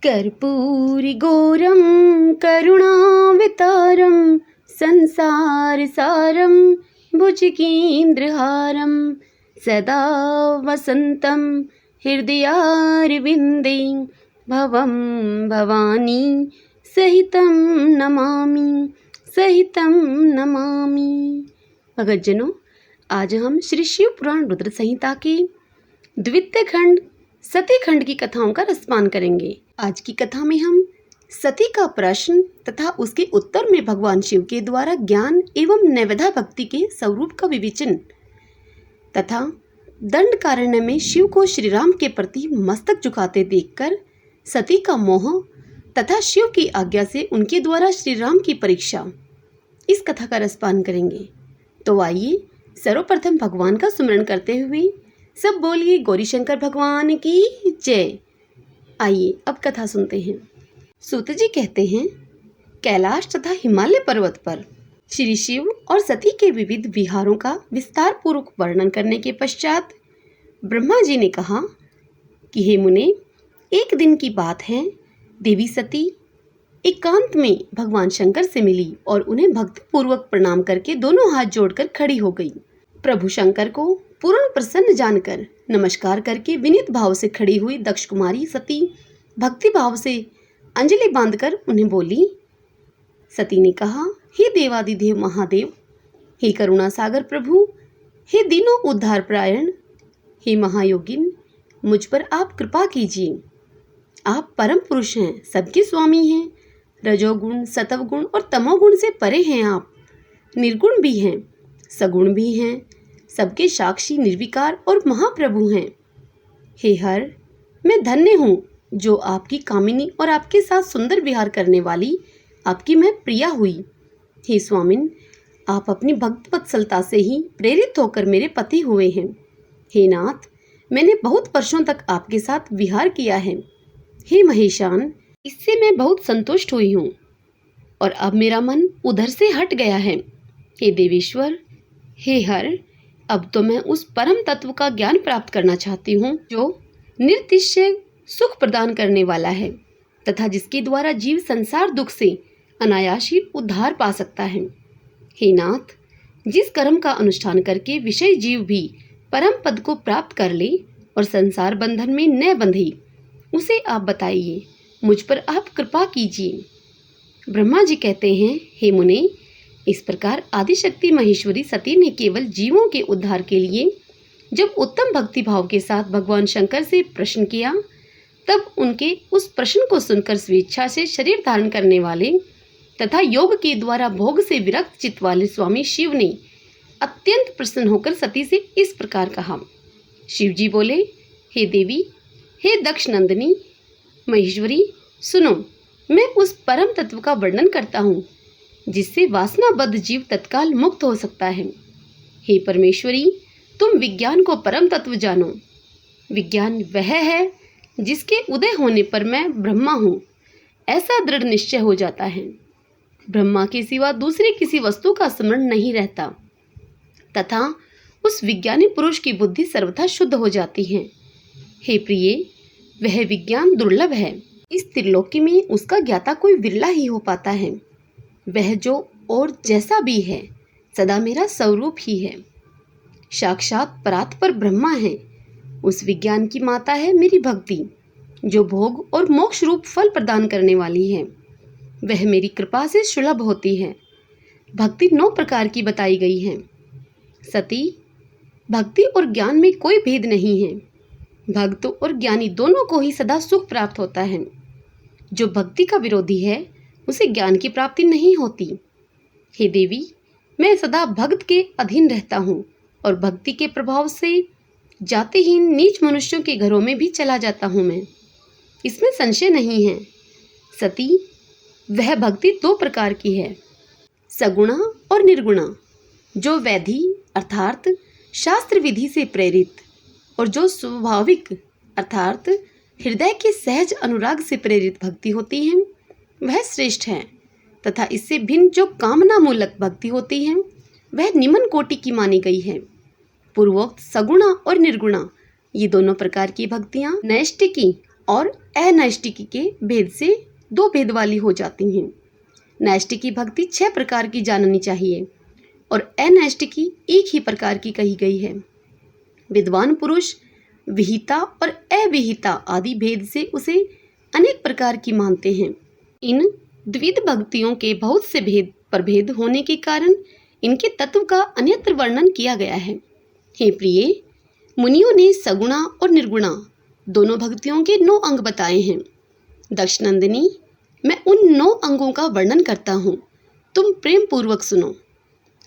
कर्पूरिगौरं करुणावतारं संसारसारं भुजगेन्द्रहारं सदा वसन्तं हृदयारविन्दे भवं भवानी सहितं नमामि। भगतजनों, आज हम श्री शिव पुराण रुद्र संहिता के द्वितीय खंड सती खंड की कथाओं का रसपान करेंगे। आज की कथा में हम सती का प्रश्न तथा उसके उत्तर में भगवान शिव के द्वारा ज्ञान एवं नैवेद्य भक्ति के स्वरूप का विवेचन तथा दंडकारण्य में शिव को श्री राम के प्रति मस्तक झुकाते देखकर सती का मोह तथा शिव की आज्ञा से उनके द्वारा श्री राम की परीक्षा, इस कथा का रसपान करेंगे। तो आइए सर्वप्रथम भगवान का स्मरण करते हुए सब बोलिए गौरी शंकर भगवान की जय। आइए अब कथा सुनते हैं। सूत जी कहते हैं, कैलाश तथा हिमालय पर्वत पर श्री शिव और सती के विविध विहारों का विस्तार पूर्वक वर्णन करने के पश्चात ब्रह्मा जी ने कहा कि हे मुने, एक दिन की बात है, देवी सती एकांत में भगवान शंकर से मिली और उन्हें भक्ति पूर्वक प्रणाम करके दोनों हाथ जोड़कर खड़ी हो गई। प्रभु शंकर को पूर्ण प्रसन्न जानकर नमस्कार करके विनीत भाव से खड़ी हुई दक्ष कुमारी सती भक्ति भाव से अंजलि बांधकर उन्हें बोली। सती ने कहा, हे देवादिदेव महादेव, हे करुणा सागर प्रभु, हे दीनों उद्धार प्रायण, हे महायोगिन, मुझ पर आप कृपा कीजिए। आप परम पुरुष हैं, सबके स्वामी हैं, रजोगुण सतवगुण और तमोगुण से परे हैं। आप निर्गुण भी हैं, सगुण भी हैं, सबके साक्षी निर्विकार और महाप्रभु हैं। हे हर, मैं धन्य हूँ जो आपकी कामिनी और आपके साथ सुंदर विहार करने वाली आपकी मैं प्रिया हुई। हे स्वामिन, आप अपनी भक्त वत्सलता से ही प्रेरित होकर मेरे पति हुए हैं। हे नाथ, मैंने बहुत वर्षों तक आपके साथ विहार किया है। हे महेशान, इससे मैं बहुत संतुष्ट हुई हूँ और अब मेरा मन उधर से हट गया है। हे देवेश्वर, हे हर, अब तो मैं उस परम तत्व का ज्ञान प्राप्त करना चाहती हूँ जो निर्तिशय सुख प्रदान करने वाला है तथा जिसके द्वारा जीव संसार दुख से अनायास ही उद्धार पा सकता है। हे नाथ, जिस कर्म का अनुष्ठान करके विषय जीव भी परम पद को प्राप्त कर ले और संसार बंधन में न बंधे, उसे आप बताइए, मुझ पर आप कृपा कीजिए। ब्रह्मा जी कहते हैं, हे मुने, इस प्रकार आदिशक्ति महेश्वरी सती ने केवल जीवों के उद्धार के लिए जब उत्तम भक्ति भाव के साथ भगवान शंकर से प्रश्न किया, तब उनके उस प्रश्न को सुनकर स्वेच्छा से शरीर धारण करने वाले तथा योग के द्वारा भोग से विरक्त चित्त वाले स्वामी शिव ने अत्यंत प्रसन्न होकर सती से इस प्रकार कहा। शिव जी बोले, हे देवी, हे दक्ष नंदिनी महेश्वरी, सुनो, मैं उस परम तत्व का वर्णन करता हूँ जिससे वासनाबद्ध जीव तत्काल मुक्त हो सकता है। हे परमेश्वरी, तुम विज्ञान को परम तत्व जानो। विज्ञान वह है जिसके उदय होने पर मैं ब्रह्मा हूँ, ऐसा दृढ़ निश्चय हो जाता है। ब्रह्मा के सिवा दूसरे किसी वस्तु का स्मरण नहीं रहता तथा उस विज्ञानी पुरुष की बुद्धि सर्वथा शुद्ध हो जाती है। हे प्रिय, वह विज्ञान दुर्लभ है। इस त्रिलोकी में उसका ज्ञाता कोई विरला ही हो पाता है। वह जो और जैसा भी है, सदा मेरा स्वरूप ही है। साक्षात परात्पर ब्रह्मा है। उस विज्ञान की माता है मेरी भक्ति, जो भोग और मोक्ष रूप फल प्रदान करने वाली है। वह मेरी कृपा से सुलभ होती है। भक्ति 9 प्रकार की बताई गई है। सती, भक्ति और ज्ञान में कोई भेद नहीं है। भक्त और ज्ञानी दोनों को ही सदा सुख प्राप्त होता है। जो भक्ति का विरोधी है, उसे ज्ञान की प्राप्ति नहीं होती। हे देवी, मैं सदा भक्त के अधीन रहता हूँ और भक्ति के प्रभाव से जातिहीन नीच मनुष्यों के घरों में भी चला जाता हूँ मैं, इसमें संशय नहीं है। सती, वह भक्ति 2 प्रकार की है, सगुणा और निर्गुणा। जो वैधि अर्थात शास्त्र विधि से प्रेरित और जो स्वाभाविक अर्थात हृदय के सहज अनुराग से प्रेरित भक्ति होती है, वह श्रेष्ठ है तथा इससे भिन्न जो कामना मूलक भक्ति होती है, वह निम्न कोटि की मानी गई है। पूर्वोक्त सगुणा और निर्गुणा ये दोनों प्रकार की भक्तियाँ नैष्ठिकी और अनैष्टिकी के भेद से दो भेद वाली हो जाती हैं। नैष्टिकी भक्ति 6 प्रकार की जाननी चाहिए और अनैष्टिकी एक ही प्रकार की कही गई है। विद्वान पुरुष विहिता और अविहिता आदि भेद से उसे अनेक प्रकार की मानते हैं। इन द्विध भक्तियों के बहुत से भेद प्रभेद होने के कारण इनके तत्व का अन्यत्र वर्णन किया गया है। हे प्रिय, मुनियों ने सगुणा और निर्गुणा दोनों भक्तियों के 9 अंग बताए हैं। दक्षनंदिनी, मैं उन 9 अंगों का वर्णन करता हूँ, तुम प्रेम पूर्वक सुनो।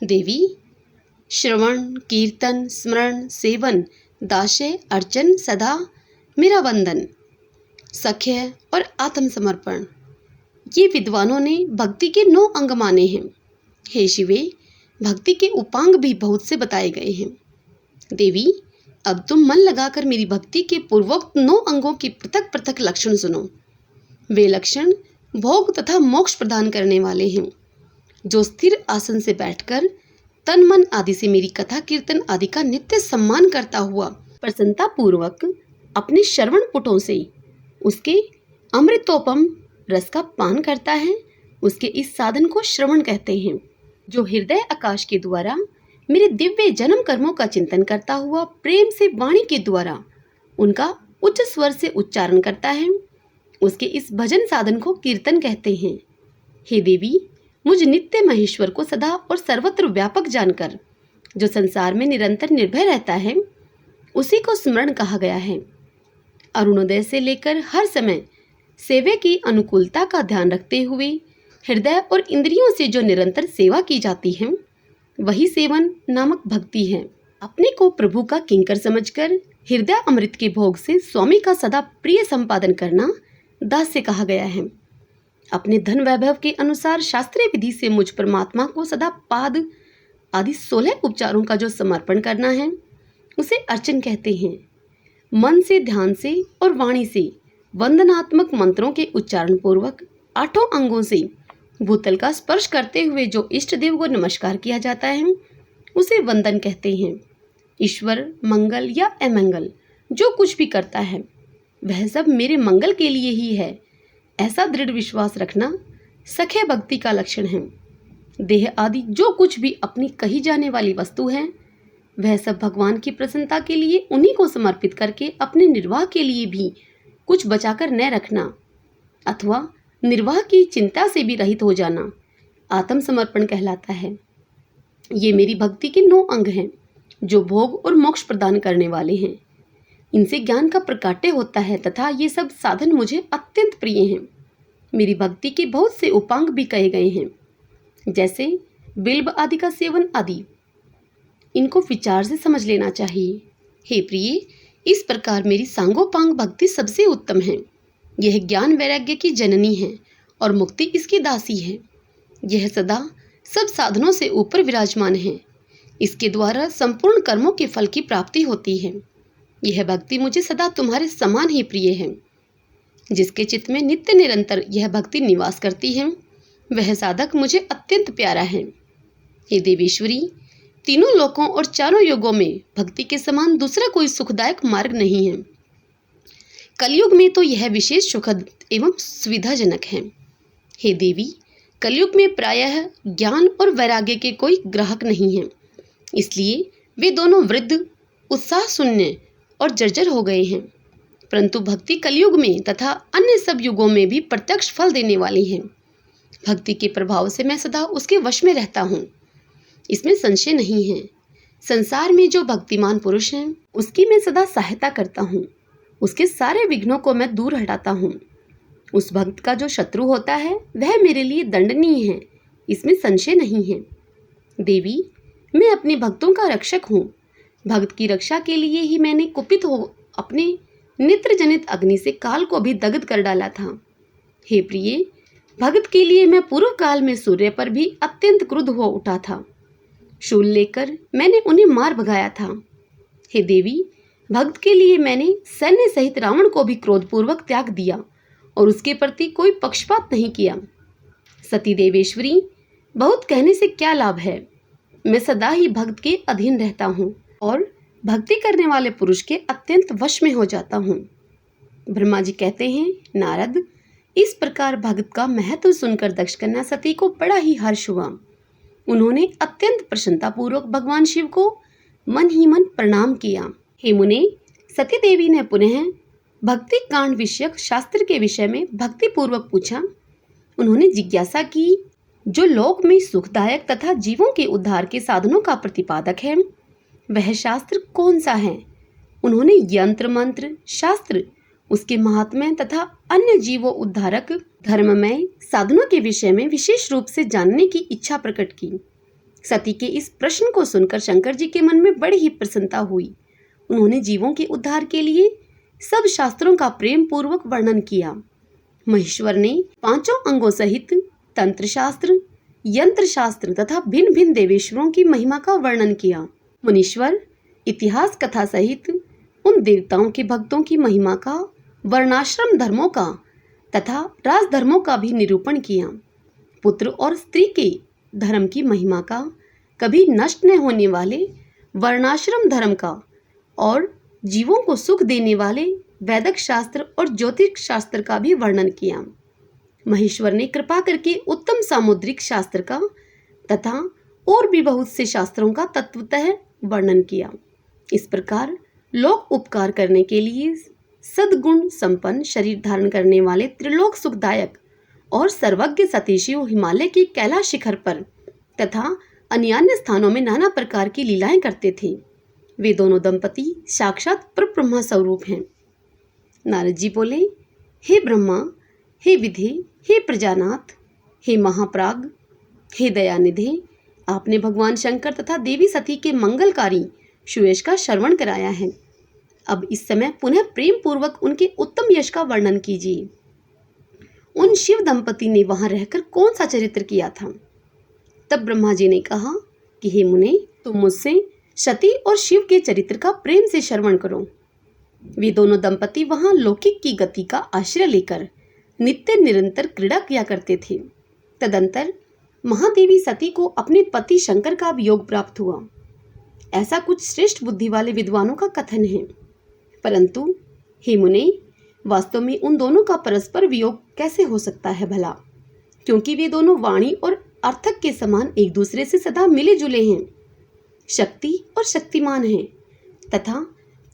देवी, श्रवण, कीर्तन, स्मरण, सेवन, दास्य, अर्चन, सदा मेरा वंदन, सख्य और आत्मसमर्पण, ये विद्वानों ने भक्ति के 9 अंग माने हैं। हे शिवे, भक्ति के उपांग भी बहुत से बताए गए हैं। देवी, अब तुम मन लगाकर मेरी भक्ति के पूर्वोक्त 9 अंगों के पृथक पृथक लक्षण सुनो। वे लक्षण भोग तथा मोक्ष प्रदान करने वाले हैं। जो स्थिर आसन से बैठकर तन मन आदि से मेरी कथा कीर्तन आदि का नित्य सम्मान करता हुआ प्रसन्नता पूर्वक अपने श्रवण पुटों से उसके अमृतोपम रस का पान करता है, उसके इस साधन को श्रवण कहते हैं। जो हृदय आकाश के द्वारा मेरे दिव्य जन्म कर्मों का चिंतन करता हुआ प्रेम से वाणी के द्वारा उनका उच्च स्वर से उच्चारण करता है, उसके इस भजन साधन को कीर्तन कहते हैं। हे देवी, मुझ नित्य महेश्वर को सदा और सर्वत्र व्यापक जानकर जो संसार में निरंतर निर्भय रहता है, उसी को स्मरण कहा गया है। अरुणोदय से लेकर हर समय सेवा की अनुकूलता का ध्यान रखते हुए हृदय और इंद्रियों से जो निरंतर सेवा की जाती है, वही सेवन नामक भक्ति है। अपने को प्रभु का किंकर समझकर हृदय अमृत के भोग से स्वामी का सदा प्रिय संपादन करना दास्य कहा गया है। अपने धन वैभव के अनुसार शास्त्रीय विधि से मुझ परमात्मा को सदा पाद आदि 16 उपचारों का जो समर्पण करना है, उसे अर्चन कहते हैं। मन से, ध्यान से और वाणी से वंदनात्मक मंत्रों के उच्चारण पूर्वक 8 अंगों से भूतल का स्पर्श करते हुए जो इष्ट देव को नमस्कार किया जाता है, उसे वंदन कहते हैं। ईश्वर मंगल या अमंगल जो कुछ भी करता है, वह सब मेरे मंगल के लिए ही है, ऐसा दृढ़ विश्वास रखना सख्य भक्ति का लक्षण है। देह आदि जो कुछ भी अपनी कही जाने वाली वस्तु है, वह सब भगवान की प्रसन्नता के लिए उन्हीं को समर्पित करके अपने निर्वाह के लिए भी कुछ बचाकर न रखना अथवा निर्वाह की चिंता से भी रहित हो जाना आत्मसमर्पण कहलाता है। ये मेरी भक्ति के 9 अंग हैं जो भोग और मोक्ष प्रदान करने वाले हैं। इनसे ज्ञान का प्रकाट्य होता है तथा ये सब साधन मुझे अत्यंत प्रिय हैं। मेरी भक्ति के बहुत से उपांग भी कहे गए हैं, जैसे बिल्व आदि का सेवन आदि। इनको विचार से समझ लेना चाहिए। हे प्रिय, इस प्रकार मेरी सांगोपांग भक्ति सबसे उत्तम है। यह ज्ञान वैराग्य की जननी है और मुक्ति इसकी दासी है। यह सदा सब साधनों से ऊपर विराजमान है। इसके द्वारा संपूर्ण कर्मों के फल की प्राप्ति होती है। यह भक्ति मुझे सदा तुम्हारे समान ही प्रिय है। जिसके चित्त में नित्य निरंतर यह भक्ति निवास करती है, वह साधक मुझे अत्यंत प्यारा है। हे देवेश्वरी, तीनों लोकों और चारों युगों में भक्ति के समान दूसरा कोई सुखदायक मार्ग नहीं है। कलयुग में तो यह विशेष सुखद एवं सुविधाजनक है। हे देवी, कलयुग में प्रायः ज्ञान और वैराग्य के कोई ग्राहक नहीं है, इसलिए वे दोनों वृद्ध, उत्साह शून्य और जर्जर हो गए हैं। परंतु भक्ति कलयुग में तथा अन्य सब युगों में भी प्रत्यक्ष फल देने वाली है। भक्ति के प्रभाव से मैं सदा उसके वश में रहता हूँ, इसमें संशय नहीं है। संसार में जो भक्तिमान पुरुष हैं, उसकी मैं सदा सहायता करता हूँ। उसके सारे विघ्नों को मैं दूर हटाता हूँ। उस भक्त का जो शत्रु होता है, वह मेरे लिए दंडनीय है, इसमें संशय नहीं है। देवी, मैं अपने भक्तों का रक्षक हूँ। भक्त की रक्षा के लिए ही मैंने कुपित हो अपने नेत्र जनित अग्नि से काल को भी दग्ध कर डाला था। हे प्रिय, भक्त के लिए मैं पूर्व काल में सूर्य पर भी अत्यंत क्रुद्ध हो उठा था। शूल लेकर मैंने उन्हें मार भगाया था। हे देवी, भक्त के लिए मैंने सैन्य सहित रावण को भी क्रोधपूर्वक त्याग दिया और उसके प्रति कोई पक्षपात नहीं किया। सती देवेश्वरी, बहुत कहने से क्या लाभ है। मैं सदा ही भक्त के अधीन रहता हूँ और भक्ति करने वाले पुरुष के अत्यंत वश में हो जाता हूँ। ब्रह्मा जी कहते हैं, नारद, इस प्रकार भक्त का महत्व सुनकर दक्षकन्या सती को बड़ा ही हर्ष हुआ। उन्होंने अत्यंत प्रसन्नता पूर्वक भगवान शिव को मन ही मन प्रणाम किया। हे मुने, सती देवी ने पुनः भक्ति कांड विषयक शास्त्र के विषय में भक्ति पूर्वक पूछा। उन्होंने जिज्ञासा की, जो लोक में सुखदायक तथा जीवों के उद्धार के साधनों का प्रतिपादक है, वह शास्त्र कौन सा है? उन्होंने यंत्र मंत्र शास्त्र, उसके महात्म्य तथा अन्य जीवों उद्धारक धर्ममय साधनों के विषय में विशेष रूप से जानने की इच्छा प्रकट की। सती के इस प्रश्न को सुनकर शंकर जी के मन में बड़ी ही प्रसन्नता हुई। उन्होंने जीवों के उद्धार के लिए सब शास्त्रों का प्रेम पूर्वक वर्णन किया। महेश्वर ने 5 अंगों सहित तंत्र शास्त्र, यंत्र शास्त्र तथा भिन्न भिन्न देवेश्वरों की महिमा का वर्णन किया। मुनीश्वर इतिहास कथा सहित उन देवताओं के भक्तों की महिमा का, वर्णाश्रम धर्मों का तथा राजधर्मों का भी निरूपण किया। पुत्र और स्त्री के धर्म की महिमा का, कभी नष्ट न होने वाले वर्णाश्रम धर्म का और जीवों को सुख देने वाले वैदिक शास्त्र और ज्योतिष शास्त्र का भी वर्णन किया। महेश्वर ने कृपा करके उत्तम सामुद्रिक शास्त्र का तथा और भी बहुत से शास्त्रों का तत्वतः वर्णन किया। इस प्रकार लोक उपकार करने के लिए सद्गुण संपन्न शरीर धारण करने वाले त्रिलोक सुखदायक और सर्वज्ञ सतीशिव हिमालय के कैलाश शिखर पर तथा अन्य स्थानों में नाना प्रकार की लीलाएं करते थे। वे दोनों दंपति साक्षात परब्रह्म स्वरूप हैं। नारद जी बोले, हे ब्रह्मा, हे विधे, हे प्रजानाथ, हे महाप्राग, हे दयानिधे, आपने भगवान शंकर तथा देवी सती के मंगलकारी सुयश का श्रवण कराया है। अब इस समय पुनः प्रेम पूर्वक उनके उत्तम यश का वर्णन कीजिए। उन शिव दंपति ने वहां रहकर कौन सा चरित्र किया था? तब ब्रह्मा जी ने कहा कि हे मुने, तुम मुझसे सती और शिव के चरित्र का प्रेम से श्रवण करो। वे दोनों दंपति वहां लौकिक की गति का आश्रय लेकर नित्य निरंतर क्रीड़ा किया करते थे। तदंतर महादेवी सती को अपने पति शंकर का वियोग प्राप्त हुआ। ऐसा कुछ श्रेष्ठ बुद्धि वाले विद्वानों का कथन है। परंतु हे मुने, वास्तव में उन दोनों का परस्पर वियोग कैसे हो सकता है भला? क्योंकि वे दोनों वाणी और अर्थक के समान एक दूसरे से सदा मिले जुले हैं, शक्ति और शक्तिमान हैं तथा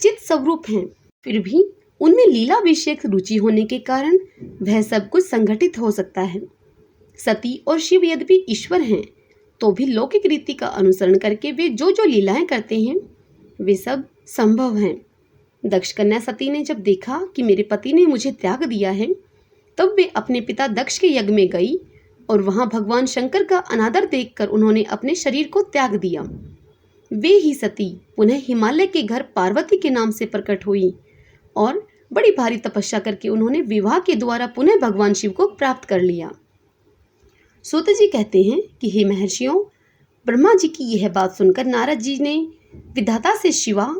चित्त स्वरूप हैं। फिर भी उनमें लीला विषयक रुचि होने के कारण वह सब कुछ संगठित हो सकता है। सती और शिव यद्यपि ईश्वर हैं, तो भी लौकिक रीति का अनुसरण करके वे जो जो लीलाएं करते हैं, वे सब संभव हैं। दक्ष कन्या सती ने जब देखा कि मेरे पति ने मुझे त्याग दिया है, तब वे अपने पिता दक्ष के यज्ञ में गई और वहां भगवान शंकर का अनादर देखकर उन्होंने अपने शरीर को त्याग दिया। वे ही सती पुनः हिमालय के घर पार्वती के नाम से प्रकट हुई और बड़ी भारी तपस्या करके उन्होंने विवाह के द्वारा पुनः भगवान शिव को प्राप्त कर लिया। सूत जी कहते हैं कि हे महर्षियों, ब्रह्मा जी की यह बात सुनकर नारद जी ने विधाता से शिवा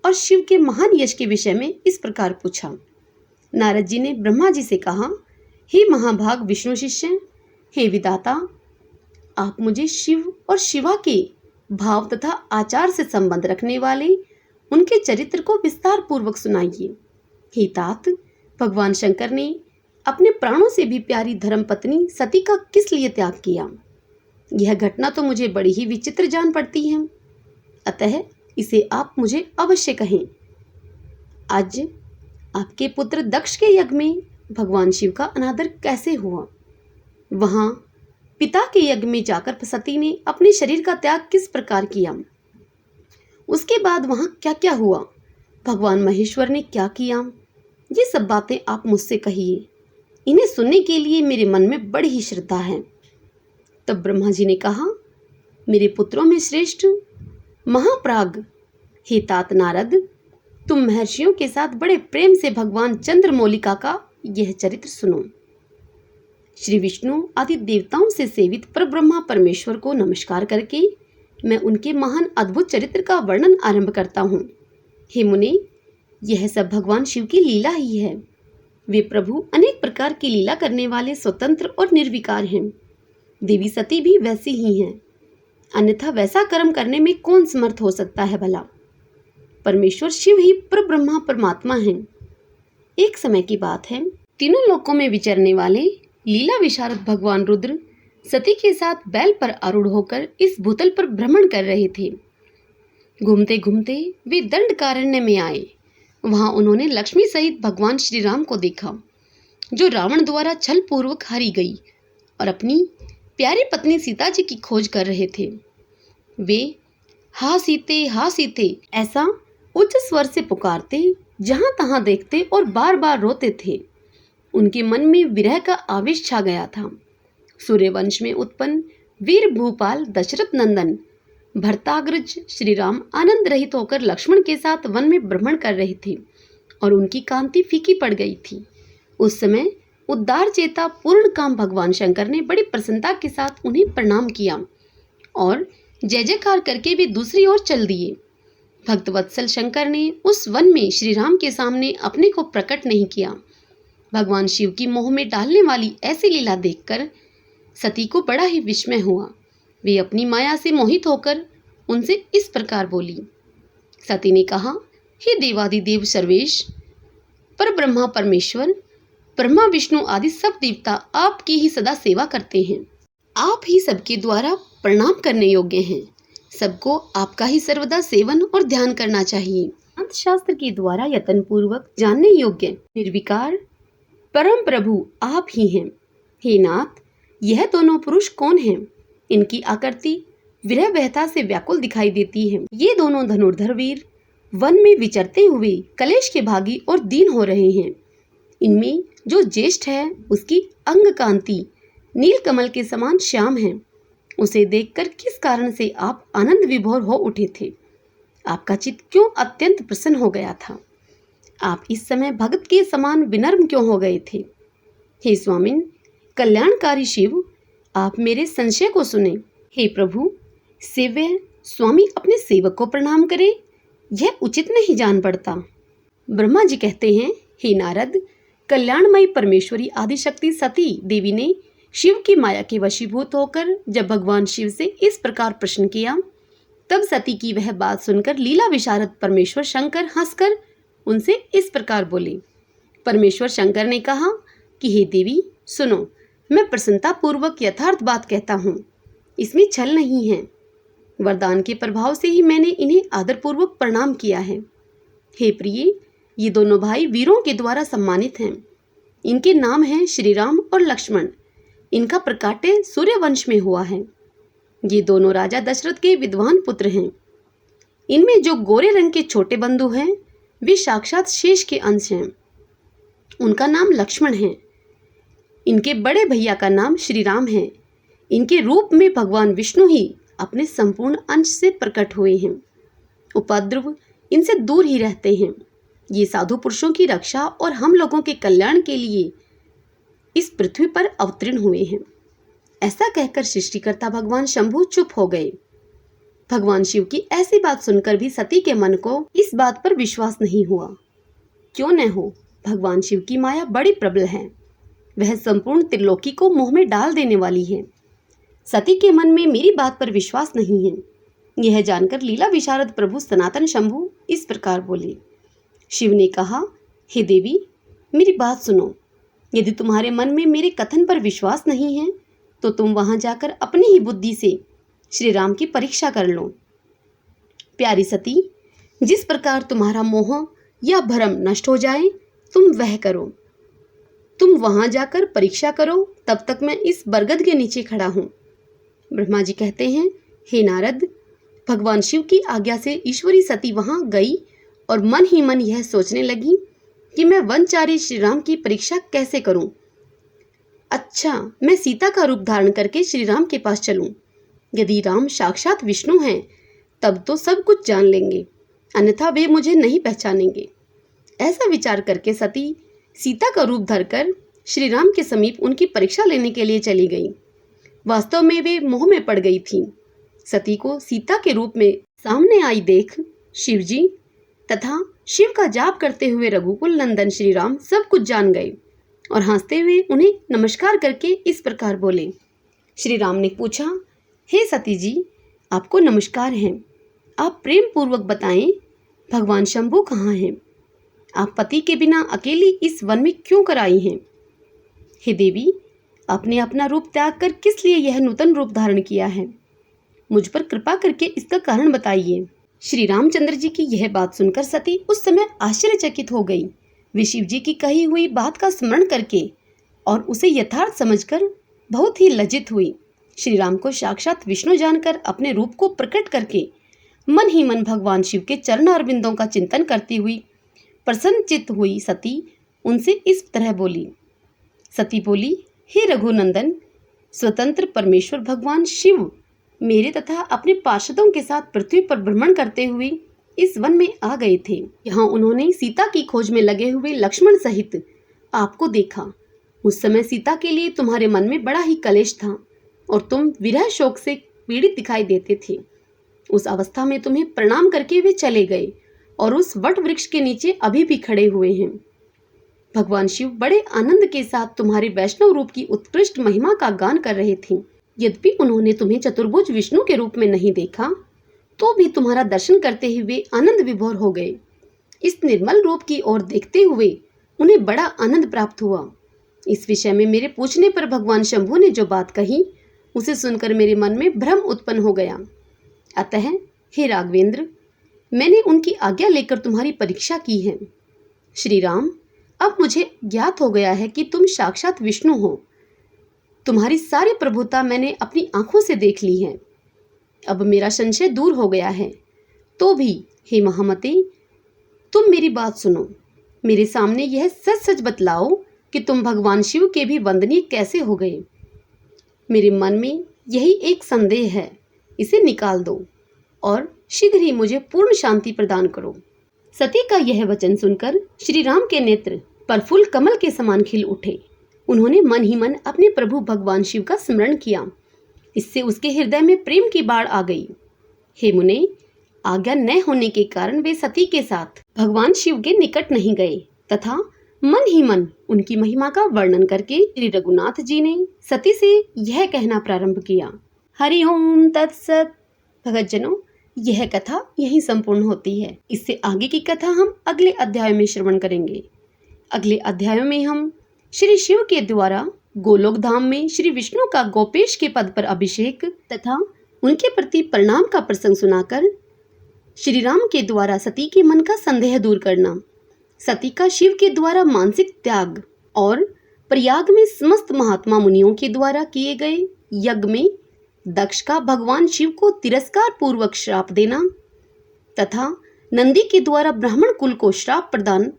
और शिव के महान यश के विषय में इस प्रकार पूछा। नारद जी ने ब्रह्मा जी से कहा, हे महाभाग विष्णु शिष्य, हे विधाता, आप मुझे शिव और शिवा के भाव तथा आचार से संबंध रखने वाले उनके चरित्र को विस्तार पूर्वक सुनाइए। हे तात, भगवान शंकर ने अपने प्राणों से भी प्यारी धर्मपत्नी सती का किस लिए त्याग किया? यह घटना तो मुझे बड़ी ही विचित्र जान पड़ती है, अतः इसे आप मुझे अवश्य कहें। आज आपके पुत्र दक्ष के यज्ञ में भगवान शिव का अनादर कैसे हुआ? वहां पिता के यज्ञ में जाकर सती ने अपने शरीर का त्याग किस प्रकार किया? उसके बाद वहां क्या क्या हुआ? भगवान महेश्वर ने क्या किया? ये सब बातें आप मुझसे कहिए। इन्हें सुनने के लिए मेरे मन में बड़ी ही श्रद्धा है। तब ब्रह्मा जी ने कहा, मेरे पुत्रों में श्रेष्ठ महाप्राग, हे तात नारद, तुम महर्षियों के साथ बड़े प्रेम से भगवान चंद्रमौलिका का यह चरित्र सुनो। श्री विष्णु आदि देवताओं से सेवित परब्रह्मा परमेश्वर को नमस्कार करके मैं उनके महान अद्भुत चरित्र का वर्णन आरंभ करता हूँ। हे मुने, यह सब भगवान शिव की लीला ही है। वे प्रभु अनेक प्रकार की लीला करने वाले स्वतंत्र और निर्विकार हैं। देवी सती भी वैसी ही हैं, अन्यथा वैसा कर्म करने में कौन समर्थ हो सकता है भला? परमेश्वर शिव ही परब्रह्मा परमात्मा हैं। एक समय की बात है, तीनों लोकों में विचरने वाले लीला विशारद भगवान रुद्र सती के साथ बैल पर आरूढ़ होकर इस भूतल पर भ्रमण कर रहे थे। घूमते घूमते वे दंडकारण्य में आए। वहां उन्होंने लक्ष्मी सहित भगवान श्री राम को देखा, जो रावण द्वारा छल पूर्वक हरी गई और अपनी प्यारी पत्नी सीता जी की खोज कर रहे थे। वे हा सीते ऐसा उच्च स्वर से पुकारते, जहां तहां देखते और बार बार रोते थे। उनके मन में विरह का आवेश छा गया था। सूर्यवंश में उत्पन्न वीर भूपाल दशरथ नंदन भरताग्रज श्री राम आनंद रहित होकर लक्ष्मण के साथ वन में भ्रमण कर रहे थे और उनकी कांति फीकी पड़ गई थी। उस समय उद्धार चेता पूर्ण काम भगवान शंकर ने बड़ी प्रसन्नता के साथ उन्हें प्रणाम किया और जय जयकार करके वे दूसरी ओर चल दिए। भक्तवत्सल शंकर ने उस वन में श्री राम के सामने अपने को प्रकट नहीं किया। भगवान शिव की मोह में डालने वाली ऐसी लीला देखकर सती को बड़ा ही विस्मय हुआ। वे अपनी माया से मोहित होकर उनसे इस प्रकार बोली। सती ने कहा, हे देवादिदेव सर्वेश, पर ब्रह्मा परमेश्वर, ब्रह्मा विष्णु आदि सब देवता आपकी ही सदा सेवा करते हैं। आप ही सबके द्वारा प्रणाम करने योग्य हैं। सबको आपका ही सर्वदा सेवन और ध्यान करना चाहिए। अंत शास्त्र के द्वारा यत्न पूर्वक जानने योग्य निर्विकार परम प्रभु आप ही हैं। हे नाथ, यह दोनों पुरुष कौन हैं? इनकी आकृति विरह व्यथा से व्याकुल दिखाई देती है। ये दोनों धनुर्धर वीर वन में विचरते हुए कलेश के भागी और दीन हो रहे हैं। इनमें जो ज्येष्ठ है उसकी अंग कांति नील कमल के समान श्याम है। उसे देखकर किस कारण से आप आनंद विभोर हो उठे थे? आपका चित्त क्यों अत्यंत प्रसन्न हो गया था? आप इस समय भगत के समान विनम्र क्यों हो गए थे? हे स्वामिन, कल्याणकारी शिव, आप मेरे संशय को सुने। हे प्रभु, सेव्य स्वामी अपने सेवक को प्रणाम करे, यह उचित नहीं जान पड़ता। ब्रह्मा जी कहते हैं, हे नारद, कल्याणमयी परमेश्वरी आदिशक्ति सती देवी ने शिव की माया के वशीभूत होकर जब भगवान शिव से इस प्रकार प्रश्न किया, तब सती की वह बात सुनकर लीला विशारद परमेश्वर शंकर हंसकर उनसे इस प्रकार बोले। परमेश्वर शंकर ने कहा कि हे देवी सुनो, मैं प्रसन्नता पूर्वक यथार्थ बात कहता हूँ, इसमें छल नहीं है। वरदान के प्रभाव से ही मैंने इन्हें आदरपूर्वक प्रणाम किया है। हे प्रिय, ये दोनों भाई वीरों के द्वारा सम्मानित हैं। इनके नाम हैं श्री राम और लक्ष्मण। इनका प्रकाट्य सूर्यवंश में हुआ है। ये दोनों राजा दशरथ के विद्वान पुत्र हैं। इनमें जो गोरे रंग के छोटे बंधु हैं, वे साक्षात शेष के अंश हैं। उनका नाम लक्ष्मण है। इनके बड़े भैया का नाम श्री राम है। इनके रूप में भगवान विष्णु ही अपने संपूर्ण अंश से प्रकट हुए हैं। उपद्रव इनसे दूर ही रहते हैं। ये साधु पुरुषों की रक्षा और हम लोगों के कल्याण के लिए इस पृथ्वी पर अवतीर्ण हुए हैं। ऐसा कहकर सृष्टिकर्ता भगवान शंभु चुप हो गए। भगवान शिव की ऐसी बात सुनकर भी सती के मन को इस बात पर विश्वास नहीं हुआ। क्यों न हो, भगवान शिव की माया बड़ी प्रबल है। वह संपूर्ण त्रिलोकी को मोह में डाल देने वाली है। सती के मन में मेरी बात पर विश्वास नहीं है। यह जानकर लीला विशारद प्रभु सनातन शंभु इस प्रकार बोले। शिव ने कहा, हे देवी, मेरी बात सुनो। यदि तुम्हारे मन में मेरे कथन पर विश्वास नहीं है तो तुम वहां जाकर अपनी ही बुद्धि से श्री राम की परीक्षा कर लो। प्यारी सती, जिस प्रकार तुम्हारा मोह या भ्रम नष्ट हो जाए तुम वह करो। तुम वहां जाकर परीक्षा करो, तब तक मैं इस बरगद के नीचे खड़ा हूँ। ब्रह्मा जी कहते हैं, हे नारद, भगवान शिव की आज्ञा से ईश्वरी सती वहां गई और मन ही मन यह सोचने लगी कि मैं वनचारी श्री राम की परीक्षा कैसे करूं। अच्छा, मैं सीता का रूप धारण करके श्री राम के पास चलूं। यदि राम साक्षात विष्णु हैं तब तो सब कुछ जान लेंगे, अन्यथा वे मुझे नहीं पहचानेंगे। ऐसा विचार करके सती सीता का रूप धरकर श्री राम के समीप उनकी परीक्षा लेने के लिए चली गई। वास्तव में वे मोह में पड़ गई थी। सती को सीता के रूप में सामने आई देख शिवजी तथा शिव का जाप करते हुए रघुकुल नंदन श्री राम सब कुछ जान गए और हंसते हुए उन्हें नमस्कार करके इस प्रकार बोले। श्री राम ने पूछा, हे सती जी, आपको नमस्कार है। आप प्रेम पूर्वक बताएं, भगवान शंभु कहाँ हैं? आप पति के बिना अकेली इस वन में क्यों कर आई हैं? हे देवी, आपने अपना रूप त्याग कर किस लिए यह नूतन रूप धारण किया है? मुझ पर कृपा करके इसका कारण बताइए। श्री रामचंद्र जी की यह बात सुनकर सती उस समय आश्चर्यचकित हो गई। वे शिव जी की कही हुई बात का स्मरण करके और उसे यथार्थ समझकर बहुत ही लज्जित हुई। श्री राम को साक्षात विष्णु जानकर अपने रूप को प्रकट करके मन ही मन भगवान शिव के चरण अरविंदों का चिंतन करती हुई प्रसन्नचित्त हुई सती उनसे इस तरह बोली। सती बोली, हे रघुनंदन, स्वतंत्र परमेश्वर भगवान शिव मेरे तथा अपने पार्षदों के साथ पृथ्वी पर भ्रमण करते हुए इस वन में आ गए थे। यहाँ उन्होंने सीता की खोज में लगे हुए लक्ष्मण सहित आपको देखा। उस समय सीता के लिए तुम्हारे मन में बड़ा ही कलेश था और तुम विरह शोक से पीड़ित दिखाई देते थे। उस अवस्था में तुम्हें प्रणाम करके वे चले गए और उस वट वृक्ष के नीचे अभी भी खड़े हुए हैं। भगवान शिव बड़े आनंद के साथ तुम्हारे वैष्णव रूप की उत्कृष्ट महिमा का गान कर रहे थे। यद्यपि उन्होंने तुम्हें चतुर्भुज विष्णु के रूप में नहीं देखा, तो भी तुम्हारा दर्शन करते ही वे आनंद विभोर हो गए। इस निर्मल रूप की ओर देखते हुए उन्हें बड़ा आनंद प्राप्त हुआ। इस विषय में मेरे पूछने पर भगवान शंभु ने जो बात कही, उसे सुनकर मेरे मन में भ्रम उत्पन्न हो गया। अतः हे राघवेंद्र, मैंने उनकी आज्ञा लेकर तुम्हारी परीक्षा की है। श्री राम, अब मुझे ज्ञात हो गया है कि तुम साक्षात विष्णु हो। तुम्हारी सारी प्रभुता मैंने अपनी आंखों से देख ली है। अब मेरा संशय दूर हो गया है। तो भी हे महामते, तुम मेरी बात सुनो। मेरे सामने यह सच सच बतलाओ कि तुम भगवान शिव के भी वंदनीय कैसे हो गए। मेरे मन में यही एक संदेह है, इसे निकाल दो और शीघ्र ही मुझे पूर्ण शांति प्रदान करो। सती का यह वचन सुनकर श्री राम के नेत्र प्रफुल्ल कमल के समान खिल उठे। उन्होंने मन ही मन अपने प्रभु भगवान शिव का स्मरण किया। इससे उसके हृदय में प्रेम की बाढ़ आ गई। हे मुने, आज्ञा न होने के कारण वे सती के साथ भगवान शिव के निकट नहीं गए तथा मन ही मन उनकी महिमा का वर्णन करके श्री रघुनाथ जी ने सती से यह कहना प्रारंभ किया। हरि ओम तत्सत। भगतजनों, यह कथा यहीं संपूर्ण होती है। इससे आगे की कथा हम अगले अध्याय में श्रवण करेंगे। अगले अध्यायों में हम श्री शिव के द्वारा गोलोक धाम में श्री विष्णु का गोपेश के पद पर अभिषेक तथा उनके प्रति प्रणाम का प्रसंग सुनाकर श्री राम के द्वारा सती के मन का संदेह दूर करना, सती का शिव के द्वारा मानसिक त्याग और प्रयाग में समस्त महात्मा मुनियों के द्वारा किए गए यज्ञ में दक्ष का भगवान शिव को तिरस्कार पूर्वक श्राप देना तथा नंदी के द्वारा ब्राह्मण कुल को श्राप प्रदान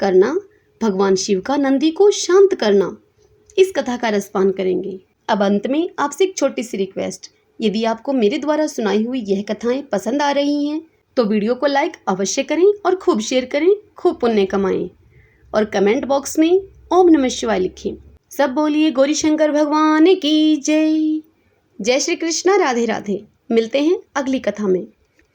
करना, भगवान शिव का नंदी को शांत करना, इस कथा का रसपान करेंगे। अब अंत में आपसे एक छोटी सी रिक्वेस्ट, यदि आपको मेरे द्वारा सुनाई हुई यह कथाएं पसंद आ रही हैं तो वीडियो को लाइक अवश्य करें और खूब शेयर करें, खूब पुण्य कमाएं और कमेंट बॉक्स में ओम नमः शिवाय लिखें। सब बोलिए गौरी शंकर भगवान की जय। जय श्री कृष्णा, राधे राधे। मिलते हैं अगली कथा में।